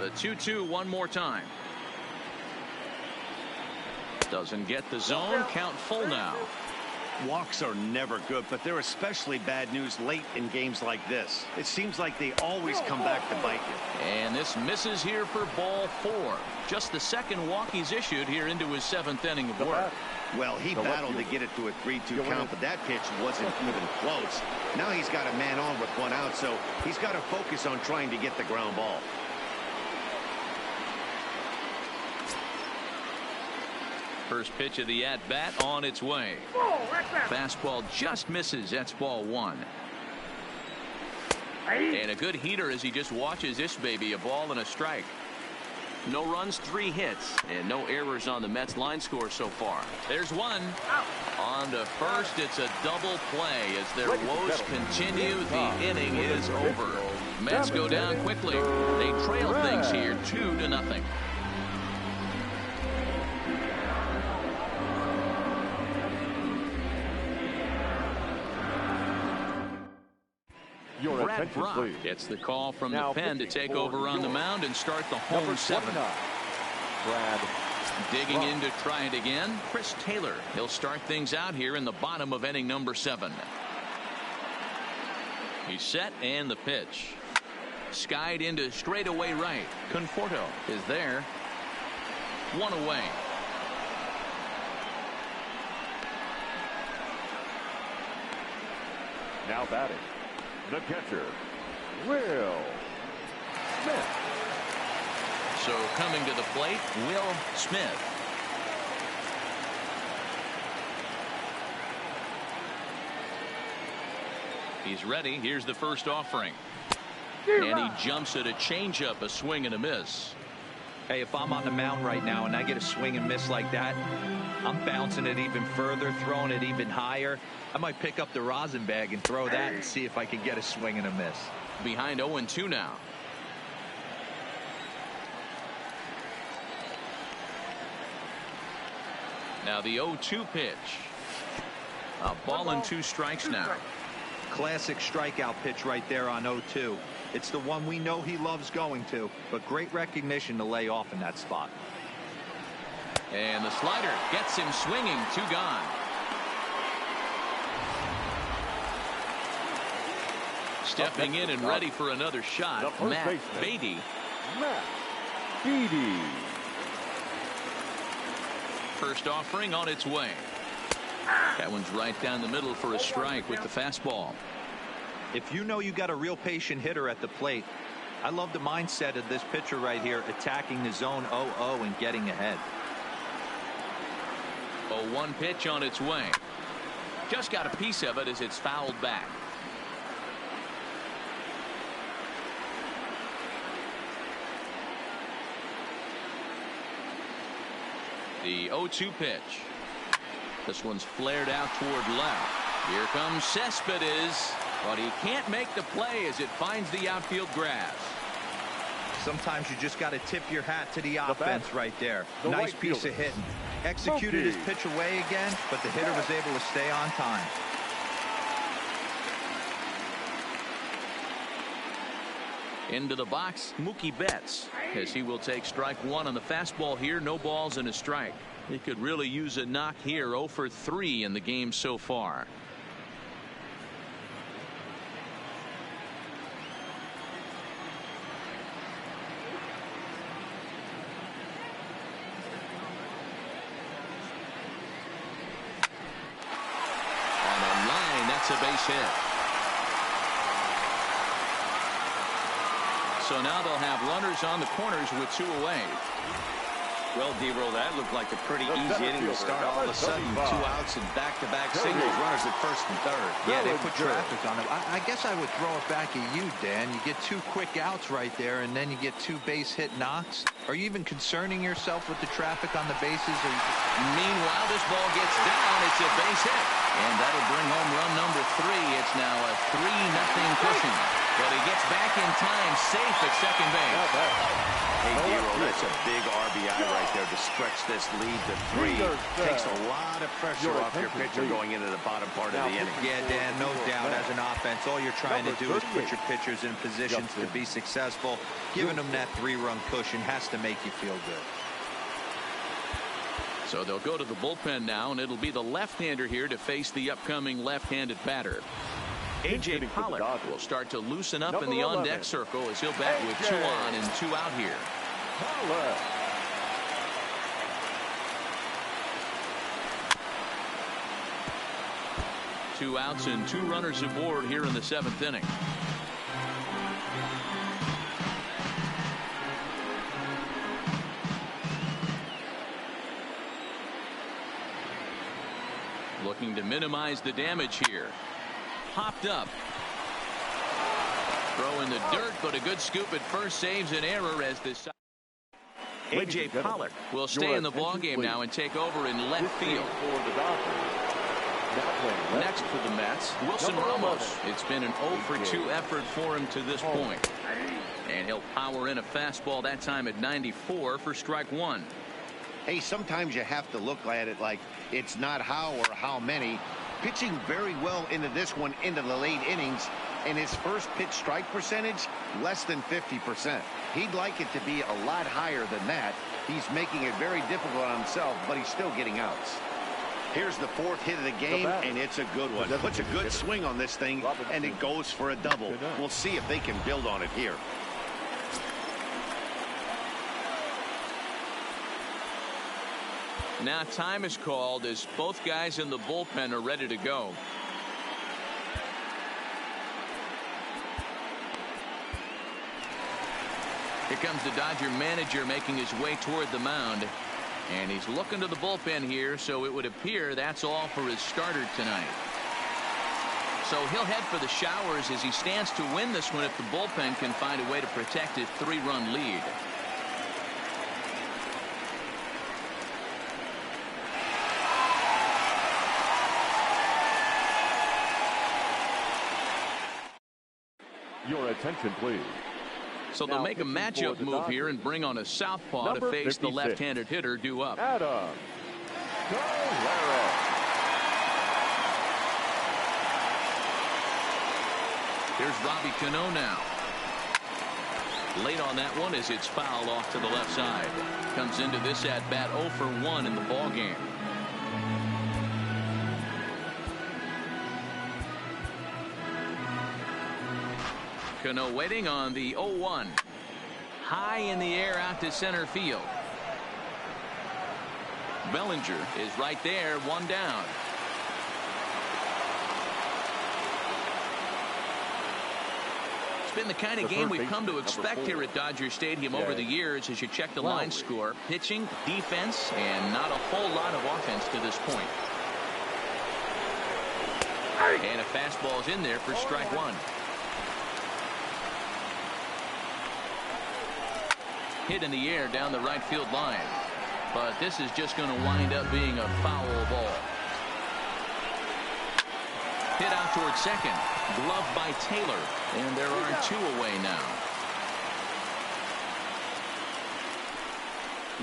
The 2-2 one more time. Doesn't get the zone. Count full now. Walks are never good, but they're especially bad news late in games like this. It seems like they always come back to bite you. And this misses here for ball 4. Just the second walk he's issued here into his 7th inning of work. Well, he battled to get it to a 3-2 count, but that pitch wasn't even close. Now he's got a man on with 1 out, so he's got to focus on trying to get the ground ball. First pitch of the at-bat on its way. Fastball just misses. That's ball 1. And a good heater as he just watches this baby. A ball and a strike. No runs, 3 hits, and no errors on the Mets line score so far. There's one. On to first. It's a double play as their woes continue. The inning is over. Mets go down quickly. They trail things here 2-0. Your Brad attention, Brock please. gets the call from Now the pen to pitching take for over on the York. mound and start the home Number 7. 29, Brad Digging Brock. in to try it again, Chris Taylor. He'll start things out here in the bottom of inning number 7. He's set and the pitch. Skied into straightaway right. Conforto is there. 1 away. Now batting, the catcher, Will Smith. So coming to the plate, Will Smith. He's ready. Here's the first offering. And he jumps at a changeup, a swing and a miss. Hey, if I'm on the mound right now and I get a swing and miss like that, I'm bouncing it even further, throwing it even higher. I might pick up the rosin bag and throw that and see if I can get a swing and a miss. Behind 0-2 now. Now the 0-2 pitch. A ball and 2 strikes now. Classic strikeout pitch right there on 0-2. It's the one we know he loves going to, but great recognition to lay off in that spot. And the slider gets him swinging. 2 gone. Stepping in and ready for another shot, Matt Beaty. Matt Beaty. First offering on its way. That one's right down the middle for a strike with the fastball. If you know you got a real patient hitter at the plate, I love the mindset of this pitcher right here, attacking the zone 0-0 and getting ahead. 0-1 pitch on its way. Just got a piece of it as it's fouled back. The 0-2 pitch. This one's flared out toward left. Here comes Cespedes, but he can't make the play as it finds the outfield grass. Sometimes you just got to tip your hat to the offense right there. Nice piece of hitting. Executed his pitch away again, but the hitter was able to stay on time. Into the box, Mookie Betts, as he will take strike 1 on the fastball here. No balls and a strike. He could really use a knock here. 0 for 3 in the game so far. On the line, that's a base hit. So now they'll have runners on the corners with 2 away. Well, D-Roll, that looked like a pretty easy inning to start. All of a sudden, 2 outs and back-to-back singles, runners at first and third. Yeah, they put traffic on it. I guess I would throw it back at you, Dan. You get 2 quick outs right there, and then you get 2 base hit knocks. Are you even concerning yourself with the traffic on the bases? Meanwhile, this ball gets down. It's a base hit. And that'll bring home run number 3. It's now a 3-0 cushion. But he gets back in time, safe at second base. Hey, D-Roll, that's a big RBI right there to stretch this lead to 3. Takes a lot of pressure off your pitcher going into the bottom part of the inning. Yeah, Dan, no doubt. As an offense, all you're trying to do is put your pitchers in positions to be successful. Giving them that 3-run cushion has to make you feel good. So they'll go to the bullpen now, and it'll be the left-hander here to face the upcoming left-handed batter. A.J. Pollock will start to loosen up in the on-deck circle as he'll bat with 2 on and 2 out here. Pollock. Two outs and 2 runners aboard here in the 7th inning. Looking to minimize the damage here. Popped up. Throw in the dirt, but a good scoop at first saves an error as this. A.J. Pollock will stay in the ballgame now and take over in left field. Next for the Mets, Wilson Ramos. It's been an 0 for 2 effort for him to this point. And he'll power in a fastball that time at 94 for strike 1. Hey, sometimes you have to look at it like it's not how or how many. Pitching very well into this one into the late innings, and his first pitch strike percentage less than 50%. He'd like it to be a lot higher than that. He's making it very difficult on himself, but he's still getting outs. Here's the 4th hit of the game, and it's a good one. Puts a good swing on this thing, and it goes for a double. We'll see if they can build on it here. Now time is called as both guys in the bullpen are ready to go. Here comes the Dodger manager making his way toward the mound. And he's looking to the bullpen here, so it would appear that's all for his starter tonight. So he'll head for the showers as he stands to win this one if the bullpen can find a way to protect his 3-run lead. Your attention, please. So they'll make a matchup move here and bring on a southpaw to face the left-handed hitter due up. Adam Cabrera. Here's Robbie Cano now. Late on that one as it's fouled off to the left side. Comes into this at bat 0 for 1 in the ball game. Cano waiting on the 0-1. High in the air out to center field. Bellinger is right there, 1 down. It's been the kind of game we've come to expect here at Dodger Stadium over the years as you check the line score. Pitching, defense, and not a whole lot of offense to this point. And a fastball's in there for strike 1. Hit in the air down the right field line. But this is just going to wind up being a foul ball. Hit out towards second. Gloved by Taylor. And there are 2 away now.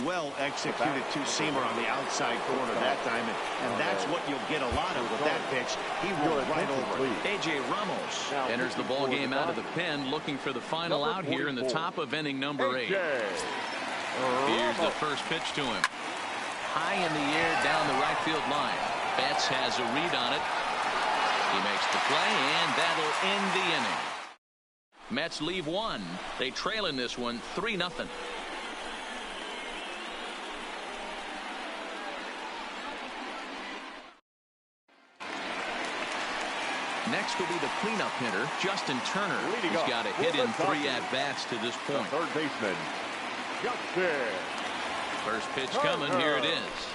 Well executed two-seamer on the outside corner that time, and that's what you'll get a lot of with that pitch. He rolled right over it. A.J. Ramos enters the ball game out of the pen, looking for the final out here in the top of inning number 8. Here's the first pitch to him. High in the air down the right field line. Betts has a read on it. He makes the play, and that'll end the inning. Mets leave 1. They trail in this one 3-0. Next will be the cleanup hitter, Justin Turner. He's got a hit in 3 at-bats to this point. Third baseman, Justin. First pitch coming, here it is.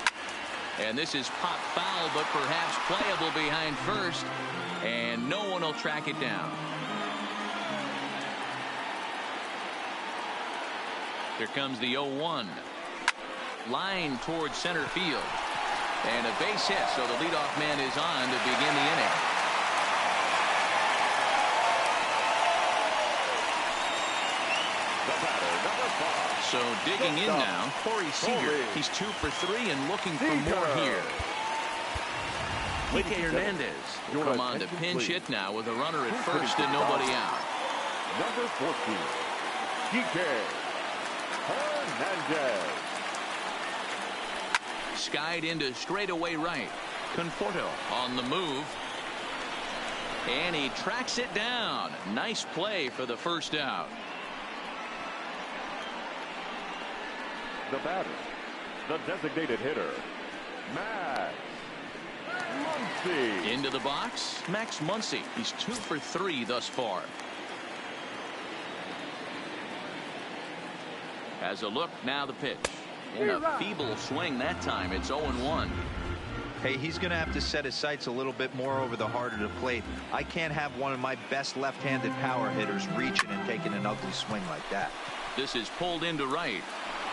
And this is pop foul, but perhaps playable behind first. And no one will track it down. Here comes the 0-1. Line towards center field. And a base hit, so the leadoff man is on to begin the inning. So digging in now, Corey Seager. He's 2 for 3 and looking for more here. Kike Hernandez will come on to pinch hit now with a runner at first and nobody out. Number 14, Kike Hernandez. Skied into straightaway right. Conforto on the move. And he tracks it down. Nice play for the first out. The batter, the designated hitter, Max Muncy. Into the box, Max Muncy. He's 2 for 3 thus far. Has a look, now the pitch. And a feeble swing that time. It's 0-1. Hey, he's going to have to set his sights a little bit more over the heart of the plate. I can't have one of my best left-handed power hitters reaching and taking an ugly swing like that. This is pulled into right.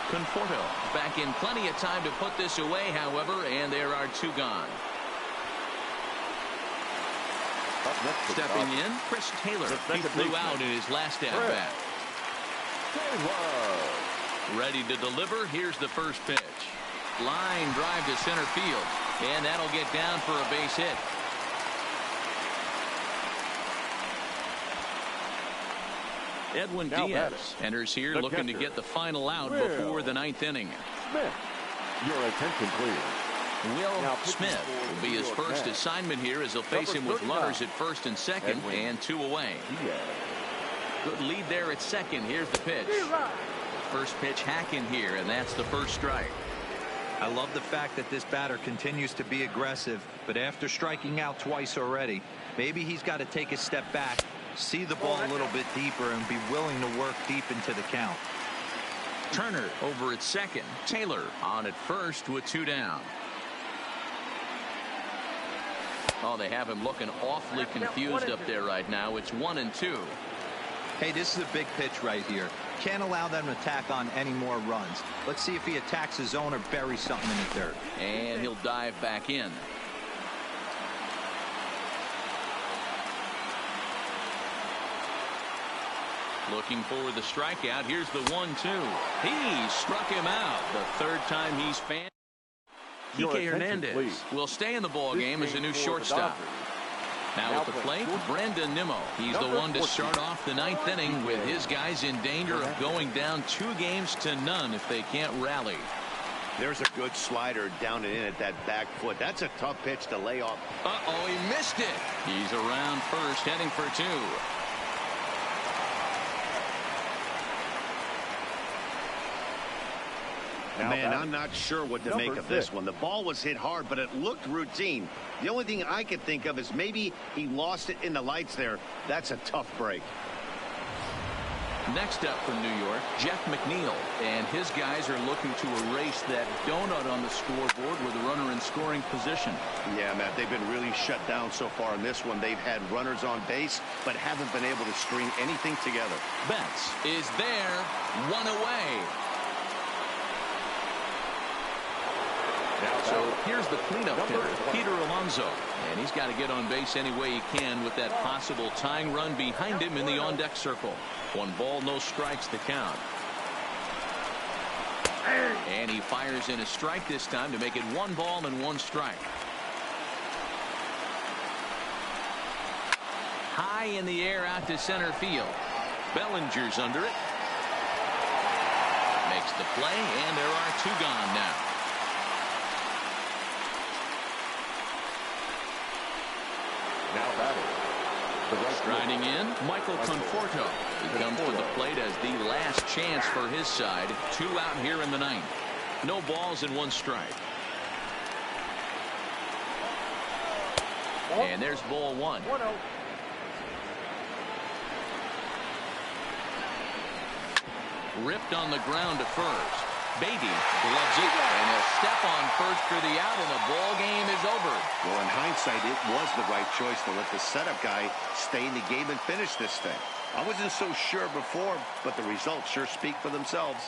Conforto back in plenty of time to put this away, however, and there are 2 gone. Stepping in, Chris Taylor. He flew out in his last at-bat. Ready to deliver. Here's the first pitch. Line drive to center field, and that'll get down for a base hit. Edwin Diaz enters here looking to get the final out before the 9th inning. Smith, your attention, please. Will Smith will be his first assignment here as they'll face him with runners at first and second and 2 away. Good lead there at second. Here's the pitch. First pitch hacking here, and that's the first strike. I love the fact that this batter continues to be aggressive, but after striking out twice already, maybe he's got to take a step back, see the ball a little bit deeper, and be willing to work deep into the count. Turner over at second. Taylor on at first with 2 down. Oh, they have him looking awfully confused up there right now. It's 1-2. Hey, this is a big pitch right here. Can't allow them to tack on any more runs. Let's see if he attacks his zone or buries something in the dirt. And he'll dive back in. Looking for the strikeout. Here's the 1-2. He struck him out. The third time he's fan. Kike Hernandez will stay in the ball game as a new shortstop. Now at the plate, Brandon Nimmo. He's the one to start off the 9th inning with his guys in danger of going down 2-0 if they can't rally. There's a good slider down and in at that back foot. That's a tough pitch to lay off. Uh-oh, he missed it. He's around first, heading for 2. Man, I'm not sure what to make of this one. The ball was hit hard, but it looked routine. The only thing I could think of is maybe he lost it in the lights there. That's a tough break. Next up from New York, Jeff McNeil. And his guys are looking to erase that donut on the scoreboard with a runner in scoring position. Yeah, Matt, they've been really shut down so far in this one. They've had runners on base, but haven't been able to string anything together. Betts is there, 1 away. So here's the cleanup hitter, Peter Alonso. And he's got to get on base any way he can with that possible tying run behind him in the on-deck circle. 1 ball, no strikes to count. And he fires in a strike this time to make it 1 ball and 1 strike. High in the air out to center field. Bellinger's under it. Makes the play, and there are 2 gone now. Striding in, Michael Conforto. He comes to the plate as the last chance for his side. 2 out here in the 9th. No balls and 1 strike. And there's ball 1. Ripped on the ground to first. Beatty gloves it, and he'll step on first for the out, and the ball game is over. Well, in hindsight, it was the right choice to let the setup guy stay in the game and finish this thing. I wasn't so sure before, but the results sure speak for themselves.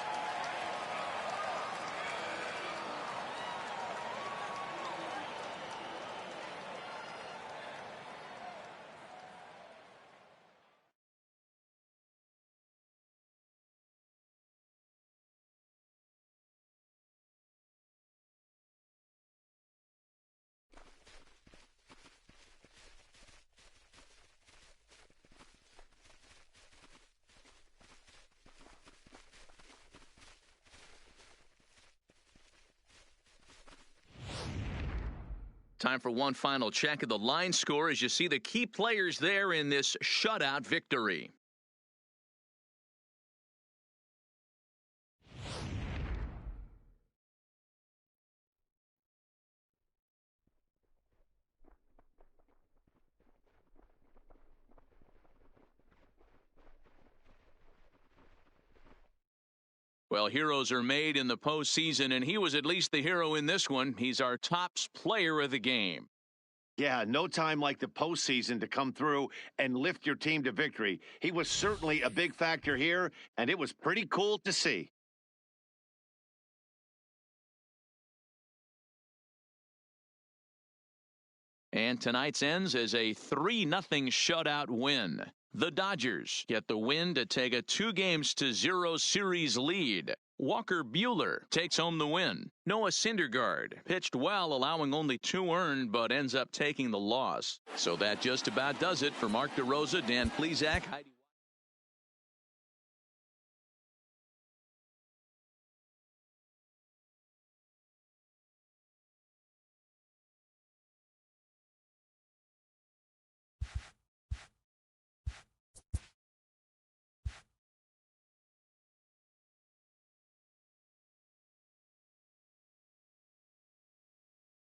Time for one final check of the line score as you see the key players there in this shutout victory. Well, heroes are made in the postseason, and he was at least the hero in this one. He's our top player of the game. Yeah, no time like the postseason to come through and lift your team to victory. He was certainly a big factor here, and it was pretty cool to see. And tonight's ends as a 3-0 shutout win. The Dodgers get the win to take a 2-0 series lead. Walker Buehler takes home the win. Noah Syndergaard pitched well, allowing only 2 earned, but ends up taking the loss. So that just about does it for Mark DeRosa, Dan Plesac, Heidi